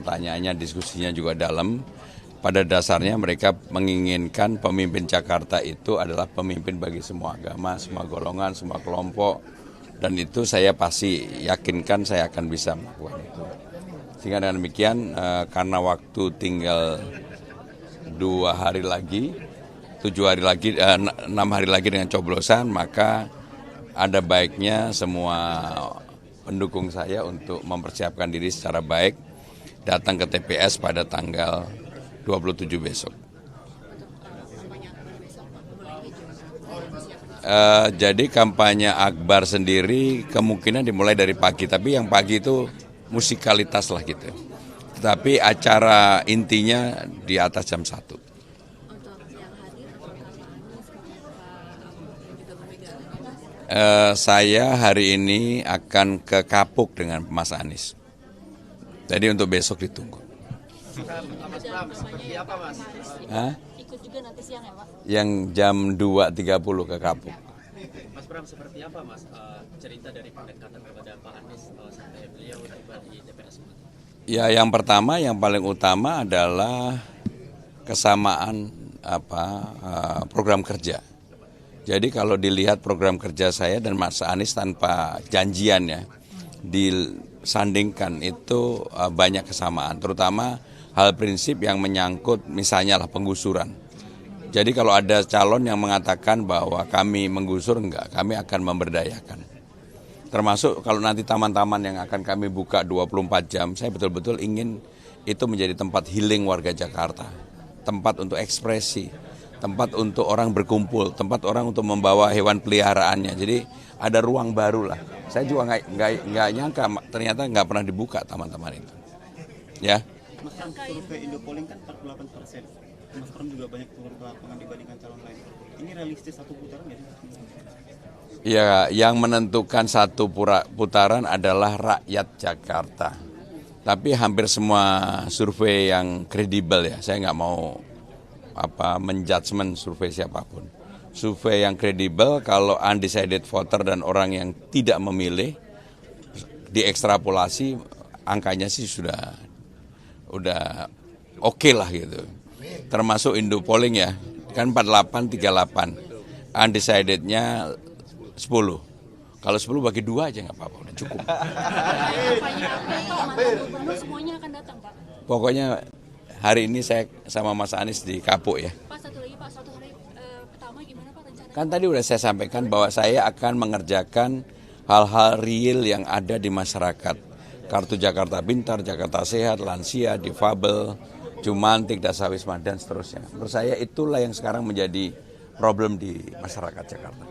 pertanyaannya, diskusinya juga dalam. Pada dasarnya mereka menginginkan pemimpin Jakarta itu adalah pemimpin bagi semua agama, semua golongan, semua kelompok. Dan itu saya pasti yakinkan saya akan bisa melakukan itu. Sehingga dengan demikian karena waktu tinggal 2 hari lagi, 7 hari lagi, 6 hari lagi dengan coblosan, maka ada baiknya semua pendukung saya untuk mempersiapkan diri secara baik datang ke TPS pada tanggal 27 besok. Jadi kampanye akbar sendiri kemungkinan dimulai dari pagi, tapi yang pagi itu musikalitas lah gitu. Tetapi acara intinya di atas jam 1. Saya hari ini akan ke Kapuk dengan Mas Anies. Jadi untuk besok ditunggu. Seperti apa, Mas? Ikut juga nanti siang ya, Pak? Yang jam 2.30 ke Kapuk. Mas Pram, seperti apa, Mas, cerita dari pendekatan kepada Pak Anies sampai beliau tiba di TPS? Ya, yang pertama, yang paling utama adalah kesamaan program kerja. Jadi kalau dilihat program kerja saya dan Mas Anies tanpa janjian ya, disandingkan itu banyak kesamaan, terutama hal prinsip yang menyangkut misalnya lah penggusuran. Jadi kalau ada calon yang mengatakan bahwa kami menggusur, enggak, kami akan memberdayakan. Termasuk kalau nanti taman-taman yang akan kami buka 24 jam, saya betul-betul ingin itu menjadi tempat healing warga Jakarta. Tempat untuk ekspresi, tempat untuk orang berkumpul, tempat orang untuk membawa hewan peliharaannya. Jadi ada ruang baru lah. Saya juga nggak nyangka ternyata nggak pernah dibuka taman-taman itu. Ya. Mas Pram, survei Indopolling kan 48%. Mas Pram juga banyak turun ke lapangan dibandingkan calon lain. Ini realistis satu putaran nggak sih? Ya, yang menentukan satu putaran adalah rakyat Jakarta. Tapi hampir semua survei yang kredibel ya, saya nggak mau menjudgment survei siapapun. Survei yang kredibel kalau undecided voter dan orang yang tidak memilih diekstrapolasi angkanya sih sudah oke lah gitu. Termasuk Indopolling ya, kan 48-38. Undecidednya 10. Kalau 10 bagi 2 aja nggak apa-apa, udah cukup. Kampanye akbar, Pak, mantan gubernur semuanya akan datang, Pak. Pokoknya hari ini saya sama Mas Anies di Kapuk ya. Pak, satu lagi, Pak, satu hari pertama gimana, Pak, rencananya? Kan tadi udah saya sampaikan bahwa saya akan mengerjakan hal-hal real yang ada di masyarakat. Kartu Jakarta Pintar, Jakarta Sehat, lansia, difabel, Jumantik, Dasawisma, dan seterusnya. Menurut saya itulah yang sekarang menjadi problem di masyarakat Jakarta.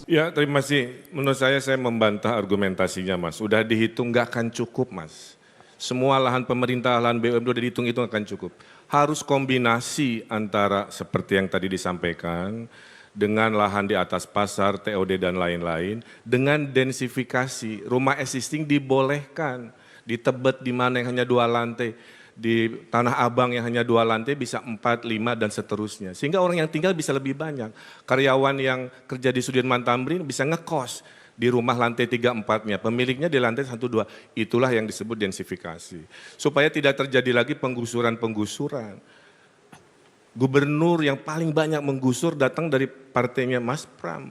Ya, terima kasih. Menurut saya membantah argumentasinya, Mas. Udah dihitung nggak akan cukup, Mas. Semua lahan pemerintah, lahan BUMD udah dihitung akan cukup. Harus kombinasi antara seperti yang tadi disampaikan, dengan lahan di atas pasar, TOD dan lain-lain, dengan densifikasi, rumah existing dibolehkan, di Tebet di mana yang hanya 2 lantai, di Tanah Abang yang hanya 2 lantai bisa 4, 5 dan seterusnya. Sehingga orang yang tinggal bisa lebih banyak. Karyawan yang kerja di Sudirman Tamrin bisa ngekos di rumah lantai 3-4-nya, pemiliknya di lantai 1-2. Itulah yang disebut densifikasi. Supaya tidak terjadi lagi penggusuran-penggusuran. Gubernur yang paling banyak menggusur datang dari partainya Mas Pram.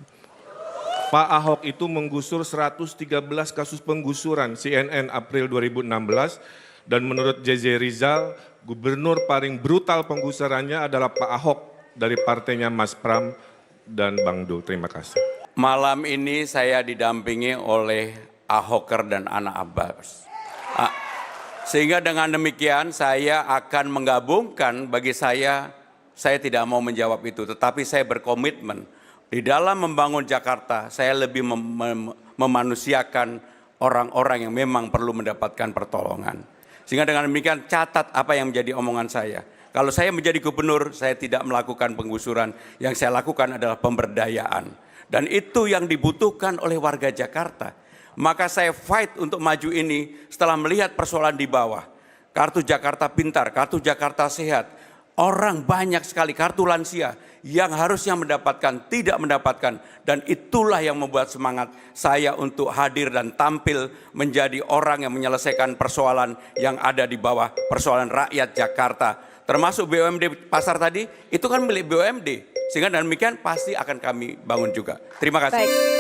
Pak Ahok itu menggusur 113 kasus penggusuran, CNN April 2016, dan menurut JJ Rizal, gubernur paling brutal penggusurannya adalah Pak Ahok dari partainya Mas Pram dan Bang Dul. Terima kasih. Malam ini saya didampingi oleh Ahoker dan Ana Abbas. Sehingga dengan demikian saya akan menggabungkan, bagi saya tidak mau menjawab itu, tetapi saya berkomitmen di dalam membangun Jakarta, saya lebih memanusiakan orang-orang yang memang perlu mendapatkan pertolongan. Sehingga dengan demikian catat apa yang menjadi omongan saya. Kalau saya menjadi gubernur, saya tidak melakukan penggusuran, yang saya lakukan adalah pemberdayaan. Dan itu yang dibutuhkan oleh warga Jakarta. Maka saya fight untuk maju ini setelah melihat persoalan di bawah. Kartu Jakarta Pintar, Kartu Jakarta Sehat, orang banyak sekali kartu lansia yang harusnya mendapatkan, tidak mendapatkan. Dan itulah yang membuat semangat saya untuk hadir dan tampil menjadi orang yang menyelesaikan persoalan yang ada di bawah persoalan rakyat Jakarta. Termasuk BUMD pasar tadi, itu kan milik BUMD. Sehingga demikian pasti akan kami bangun juga. Terima kasih. Baik.